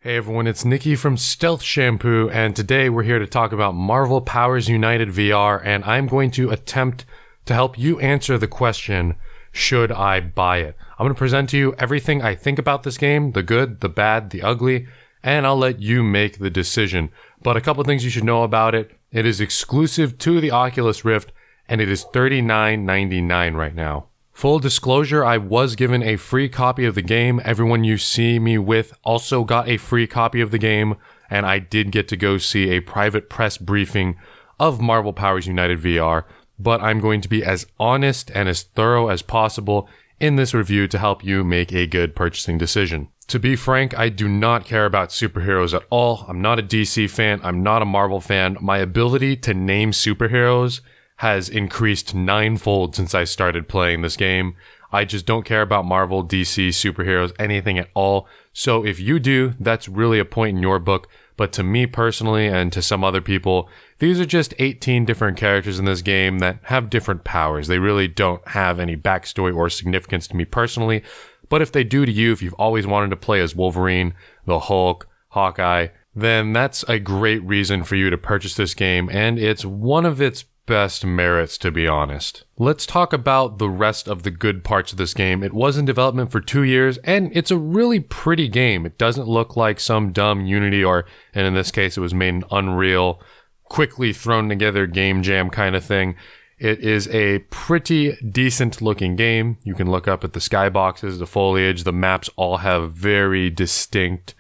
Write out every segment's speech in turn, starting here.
Hey everyone, it's Nicky from Stealth Shampoo, and today we're here to talk about Marvel Powers United VR, and I'm going to attempt to help you answer the question, should I buy it? I'm going to present to you everything I think about this game, the good, the bad, the ugly, and I'll let you make the decision. But a couple things you should know about it. It is exclusive to the Oculus Rift, and it is $39.99 right now. Full disclosure, I was given a free copy of the game. Everyone you see me with also got a free copy of the game, and I did get to go see a private press briefing of Marvel Powers United VR, but I'm going to be as honest and as thorough as possible in this review to help you make a good purchasing decision. To be frank, I do not care about superheroes at all. I'm not a DC fan. I'm not a Marvel fan. My ability to name superheroes has increased ninefold since I started playing this game. I just don't care about Marvel, DC, superheroes, anything at all. So if you do, that's really a point in your book. But to me personally, and to some other people, these are just 18 different characters in this game that have different powers. They really don't have any backstory or significance to me personally. But if they do to you, if you've always wanted to play as Wolverine, the Hulk, Hawkeye, then that's a great reason for you to purchase this game, and it's one of its best merits, to be honest. Let's talk about the rest of the good parts of this game. It was in development for 2 years, and it's a really pretty game. It doesn't look like some dumb Unity and in this case it was made in Unreal, quickly thrown together game jam kind of thing. It is a pretty decent looking game. You can look up at the skyboxes, the foliage, the maps all have very distinct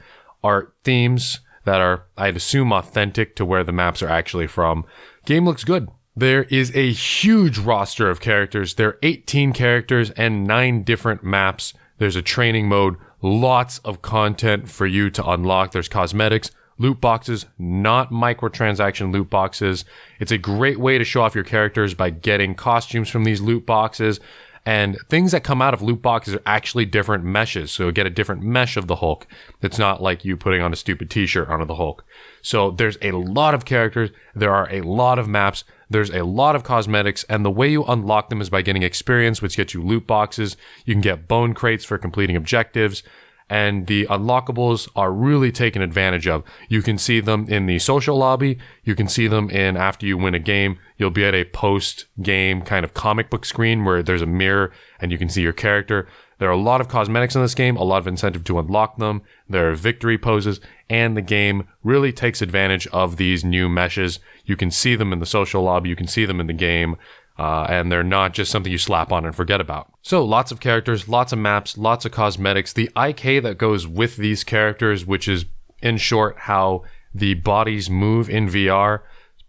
art themes that are, I'd assume, authentic to where the maps are actually from. Game looks good. There is a huge roster of characters. There are 18 characters and 9 different maps. There's a training mode, lots of content for you to unlock. There's cosmetics, loot boxes, not microtransaction loot boxes. It's a great way to show off your characters by getting costumes from these loot boxes. And things that come out of loot boxes are actually different meshes. So you get a different mesh of the Hulk. It's not like you putting on a stupid t-shirt onto the Hulk. So there's a lot of characters. There are a lot of maps. There's a lot of cosmetics. And the way you unlock them is by getting experience, which gets you loot boxes. You can get bone crates for completing objectives. And the unlockables are really taken advantage of. You can see them in the social lobby. You can see them in after you win a game. You'll be at a post-game kind of comic book screen where there's a mirror and you can see your character. There are a lot of cosmetics in this game, a lot of incentive to unlock them. There are victory poses, and the game really takes advantage of these new meshes. You can see them in the social lobby. You can see them in the game. And they're not just something you slap on and forget about. So lots of characters, lots of maps, lots of cosmetics. The IK that goes with these characters, which is in short how the bodies move in VR,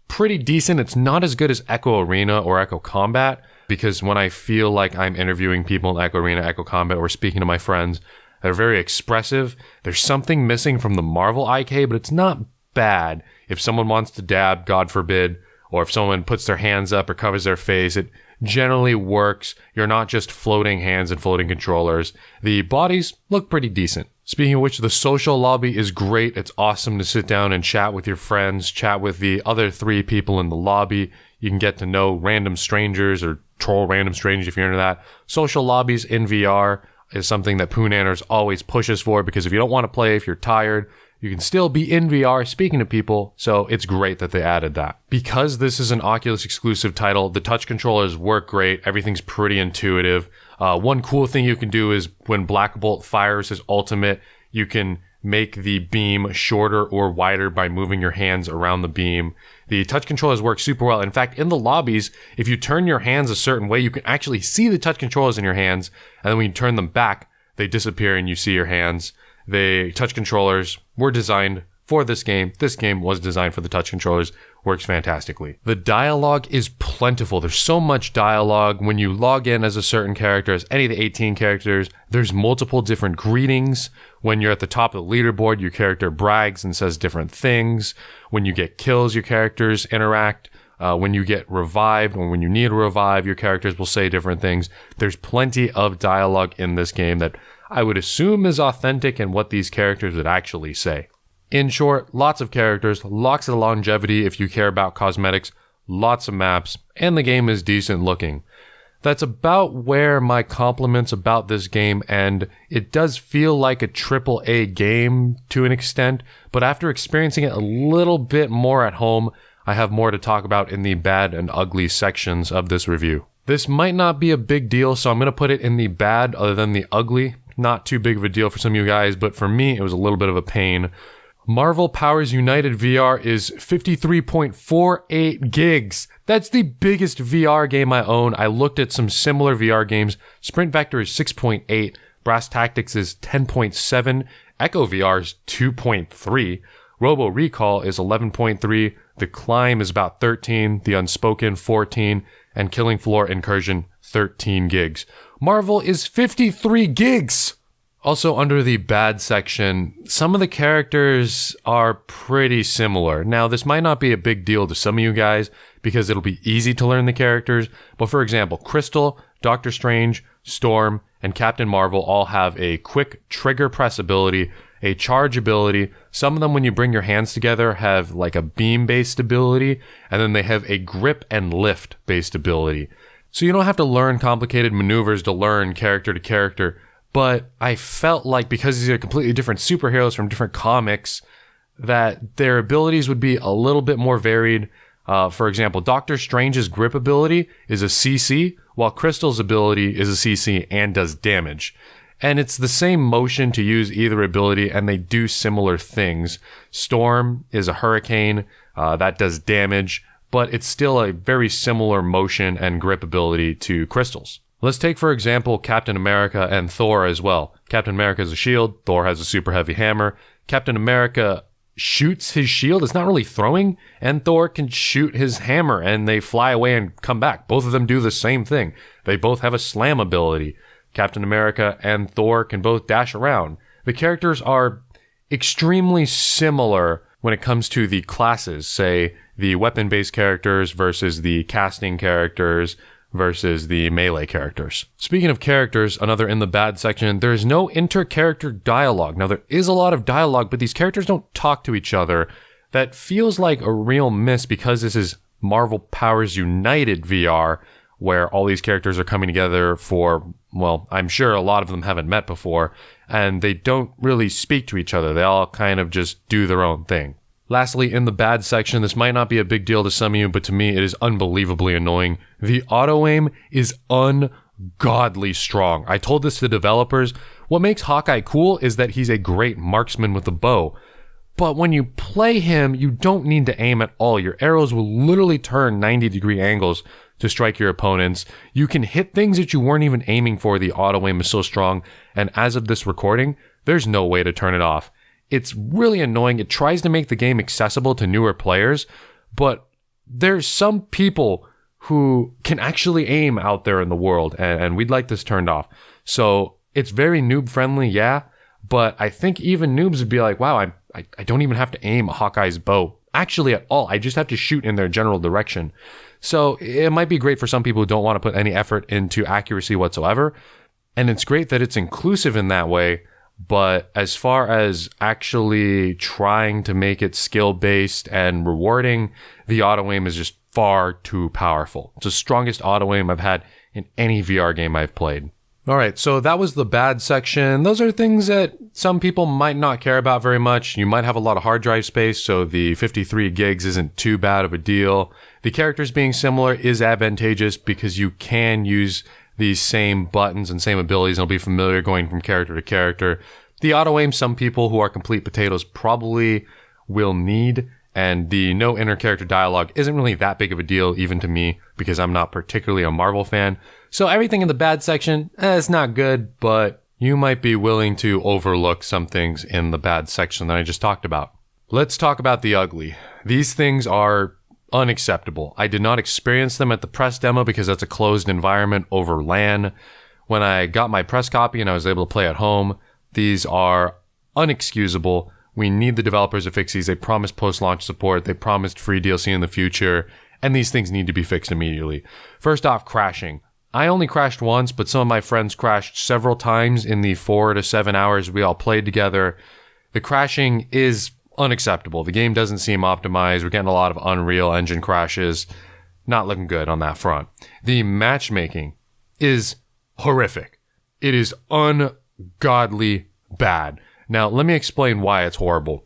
pretty decent. It's not as good as Echo Arena or Echo Combat, because when I feel like I'm interviewing people in Echo Arena, Echo Combat, or speaking to my friends, they're very expressive. There's something missing from the Marvel IK, but it's not bad. If someone wants to dab, God forbid, or if someone puts their hands up or covers their face, it generally works. You're not just floating hands and floating controllers. The bodies look pretty decent. Speaking of which, the social lobby is great. It's awesome to sit down and chat with your friends, chat with the other 3 people in the lobby. You can get to know random strangers or troll random strangers if you're into that. Social lobbies in VR is something that Poonanners always pushes for, because if you don't want to play, if you're tired, you can still be in VR speaking to people, so it's great that they added that. Because this is an Oculus exclusive title, the touch controllers work great, everything's pretty intuitive. One cool thing you can do is when Black Bolt fires his ultimate, you can make the beam shorter or wider by moving your hands around the beam. The touch controllers work super well. In fact, in the lobbies, if you turn your hands a certain way, you can actually see the touch controllers in your hands, and then when you turn them back, they disappear and you see your hands. The touch controllers were designed for this game. This game was designed for the touch controllers. Works fantastically. The dialogue is plentiful. There's so much dialogue. When you log in as a certain character, as any of the 18 characters, there's multiple different greetings. When you're at the top of the leaderboard, your character brags and says different things. When you get kills, your characters interact. When you get revived, or when you need to revive, your characters will say different things. There's plenty of dialogue in this game that I would assume is authentic in what these characters would actually say. In short, lots of characters, lots of longevity if you care about cosmetics, lots of maps, and the game is decent looking. That's about where my compliments about this game end. It does feel like a AAA game to an extent, but after experiencing it a little bit more at home, I have more to talk about in the bad and ugly sections of this review. This might not be a big deal, so I'm going to put it in the bad other than the ugly. Not too big of a deal for some of you guys, but for me, it was a little bit of a pain. Marvel Powers United VR is 53.48 gigs. That's the biggest VR game I own. I looked at some similar VR games. Sprint Vector is 6.8. Brass Tactics is 10.7. Echo VR is 2.3. Robo Recall is 11.3. The Climb is about 13. The Unspoken 14. And Killing Floor Incursion 13 gigs. Marvel is 53 gigs! Also, under the bad section, some of the characters are pretty similar. Now, this might not be a big deal to some of you guys because it'll be easy to learn the characters, but for example, Crystal, Doctor Strange, Storm, and Captain Marvel all have a quick trigger press ability, a charge ability. Some of them, when you bring your hands together, have like a beam-based ability, and then they have a grip and lift-based ability. So you don't have to learn complicated maneuvers to learn character to character. But I felt like because these are completely different superheroes from different comics, that their abilities would be a little bit more varied. For example, Doctor Strange's grip ability is a CC, while Crystal's ability is a CC and does damage. And it's the same motion to use either ability, and they do similar things. Storm is a hurricane, that does damage, but it's still a very similar motion and grip ability to Crystal's. Let's take, for example, Captain America and Thor as well. Captain America has a shield, Thor has a super heavy hammer. Captain America shoots his shield, it's not really throwing, and Thor can shoot his hammer and they fly away and come back. Both of them do the same thing. They both have a slam ability. Captain America and Thor can both dash around. The characters are extremely similar when it comes to the classes, say the weapon-based characters versus the casting characters, versus the melee characters. Speaking of characters, another in the bad section, there is no inter-character dialogue. Now, there is a lot of dialogue, but these characters don't talk to each other. That feels like a real miss because this is Marvel Powers United VR, where all these characters are coming together for, well, I'm sure a lot of them haven't met before, and they don't really speak to each other. They all kind of just do their own thing. Lastly, in the bad section, this might not be a big deal to some of you, but to me, it is unbelievably annoying. The auto-aim is ungodly strong. I told this to the developers. What makes Hawkeye cool is that he's a great marksman with a bow. But when you play him, you don't need to aim at all. Your arrows will literally turn 90-degree angles to strike your opponents. You can hit things that you weren't even aiming for. The auto-aim is so strong. And as of this recording, there's no way to turn it off. It's really annoying. It tries to make the game accessible to newer players, but there's some people who can actually aim out there in the world, and we'd like this turned off. So it's very noob friendly, yeah, but I think even noobs would be like, wow, I don't even have to aim a Hawkeye's bow actually at all. I just have to shoot in their general direction. So it might be great for some people who don't want to put any effort into accuracy whatsoever, and it's great that it's inclusive in that way. But as far as actually trying to make it skill-based and rewarding, the auto-aim is just far too powerful. It's the strongest auto-aim I've had in any VR game I've played. Alright, so that was the bad section. Those are things that some people might not care about very much. You might have a lot of hard drive space, so the 53 gigs isn't too bad of a deal. The characters being similar is advantageous because you can use these same buttons and same abilities and it'll be familiar going from character to character. The auto-aim, some people who are complete potatoes probably will need, and the no inter-character dialogue isn't really that big of a deal even to me because I'm not particularly a Marvel fan. So everything in the bad section, it's not good, but you might be willing to overlook some things in the bad section that I just talked about. Let's talk about the ugly. These things are unacceptable. I did not experience them at the press demo because that's a closed environment over LAN. When I got my press copy and I was able to play at home, these are unexcusable. We need the developers to fix these. They promised post-launch support. They promised free DLC in the future, and these things need to be fixed immediately. First off, crashing. I only crashed once, but some of my friends crashed several times in the 4 to 7 hours we all played together. The crashing is unacceptable. The game doesn't seem optimized. We're getting a lot of Unreal Engine crashes. Not looking good on that front. The matchmaking is horrific. It is ungodly bad. Now, let me explain why it's horrible.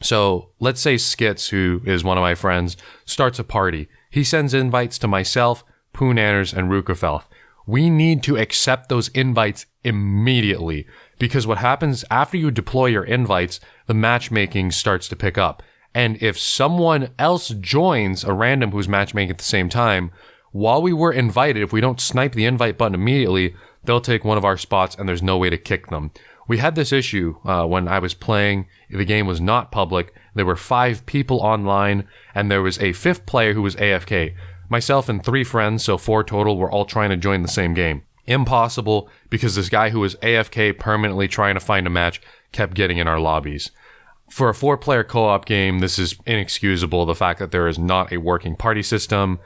So let's say Skits, who is one of my friends, starts a party. He sends invites to myself, Poonanners, and Rukerfelth. We need to accept those invites immediately, because what happens after you deploy your invites, the matchmaking starts to pick up. And if someone else joins, a random who's matchmaking at the same time, while we were invited, if we don't snipe the invite button immediately, they'll take one of our spots and there's no way to kick them. We had this issue when I was playing. The game was not public. There were 5 people online, and there was a 5th player who was AFK. Myself and 3 friends, so 4 total, were all trying to join the same game. Impossible, because this guy who was AFK permanently trying to find a match kept getting in our lobbies. For a 4-player co-op game, this is inexcusable, the fact that there is not a working party system.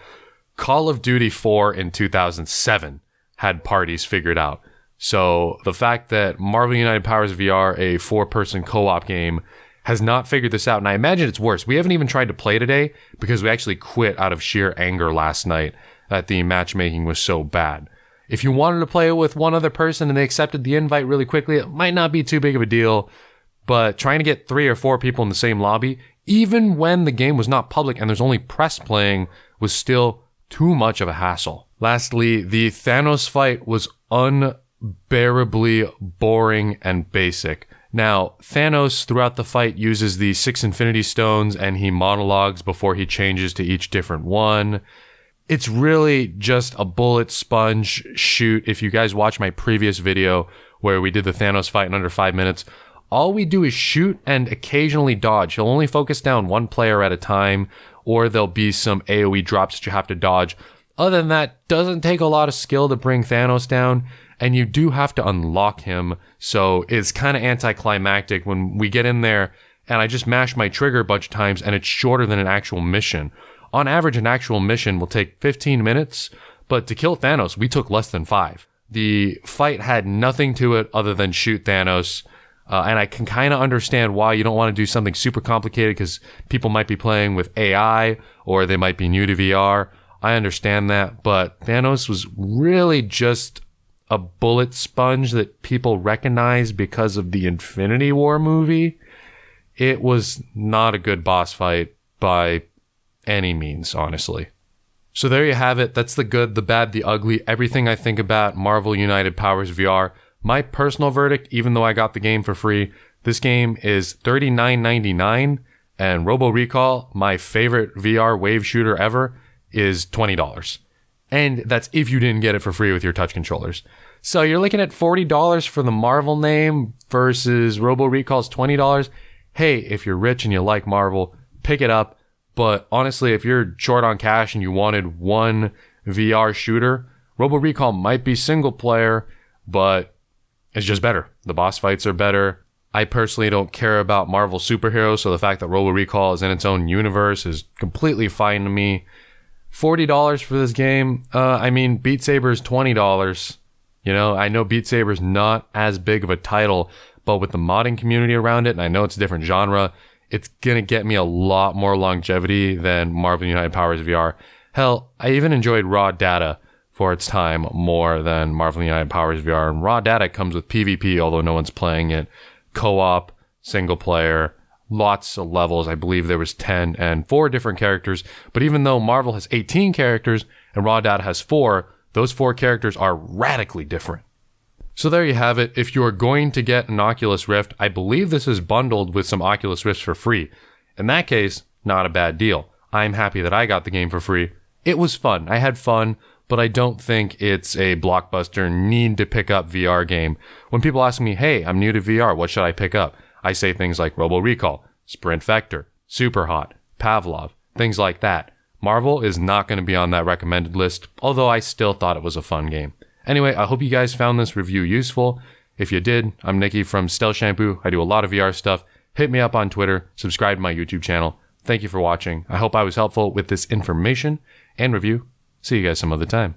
Call of Duty 4 in 2007 had parties figured out. So the fact that Marvel United Powers VR, a 4-person co-op game, has not figured this out, and I imagine it's worse. We haven't even tried to play today because we actually quit out of sheer anger last night that the matchmaking was so bad. If you wanted to play it with one other person and they accepted the invite really quickly, it might not be too big of a deal, but trying to get 3 or 4 people in the same lobby, even when the game was not public and there's only press playing, was still too much of a hassle. Lastly, the Thanos fight was unbearably boring and basic. Now, Thanos throughout the fight uses the 6 Infinity Stones and he monologues before he changes to each different one. It's really just a bullet sponge shoot. If you guys watch my previous video where we did the Thanos fight in under 5 minutes, all we do is shoot and occasionally dodge. He'll only focus down one player at a time, or there'll be some AoE drops that you have to dodge. Other than that, doesn't take a lot of skill to bring Thanos down, and you do have to unlock him, so it's kind of anticlimactic when we get in there and I just mash my trigger a bunch of times and it's shorter than an actual mission. On average, an actual mission will take 15 minutes, but to kill Thanos, we took less than 5. The fight had nothing to it other than shoot Thanos, and I can kind of understand why you don't want to do something super complicated because people might be playing with AI or they might be new to VR. I understand that, but Thanos was really just a bullet sponge that people recognize because of the Infinity War movie. It was not a good boss fight by any means, honestly. So there you have it. That's the good, the bad, the ugly, everything I think about Marvel United Powers VR. My personal verdict, even though I got the game for free, this game is $39.99, and Robo Recall, my favorite VR wave shooter ever, is $20. And that's if you didn't get it for free with your touch controllers. So you're looking at $40 for the Marvel name versus Robo Recall's $20. Hey, if you're rich and you like Marvel, pick it up. But honestly, if you're short on cash and you wanted one VR shooter, Robo Recall might be single player, but it's just better. The boss fights are better. I personally don't care about Marvel superheroes, so the fact that Robo Recall is in its own universe is completely fine to me. $40 for this game. I mean, Beat Saber is $20. You know, I know Beat Saber's not as big of a title, but with the modding community around it, and I know it's a different genre, it's going to get me a lot more longevity than Marvel United Powers VR. Hell, I even enjoyed Raw Data for its time more than Marvel United Powers VR. And Raw Data comes with PvP, although no one's playing it. Co-op, single player, lots of levels. I believe there was 10 and 4 different characters. But even though Marvel has 18 characters and Raw Data has 4, those 4 characters are radically different. So there you have it. If you are going to get an Oculus Rift, I believe this is bundled with some Oculus Rifts for free. In that case, not a bad deal. I'm happy that I got the game for free. It was fun. I had fun, but I don't think it's a blockbuster need to pick up VR game. When people ask me, hey, I'm new to VR, what should I pick up? I say things like Robo Recall, Sprint Vector, Super Hot, Pavlov, things like that. Marvel is not going to be on that recommended list, although I still thought it was a fun game. Anyway, I hope you guys found this review useful. If you did, I'm Nicky from Stealth Shampoo. I do a lot of VR stuff. Hit me up on Twitter. Subscribe to my YouTube channel. Thank you for watching. I hope I was helpful with this information and review. See you guys some other time.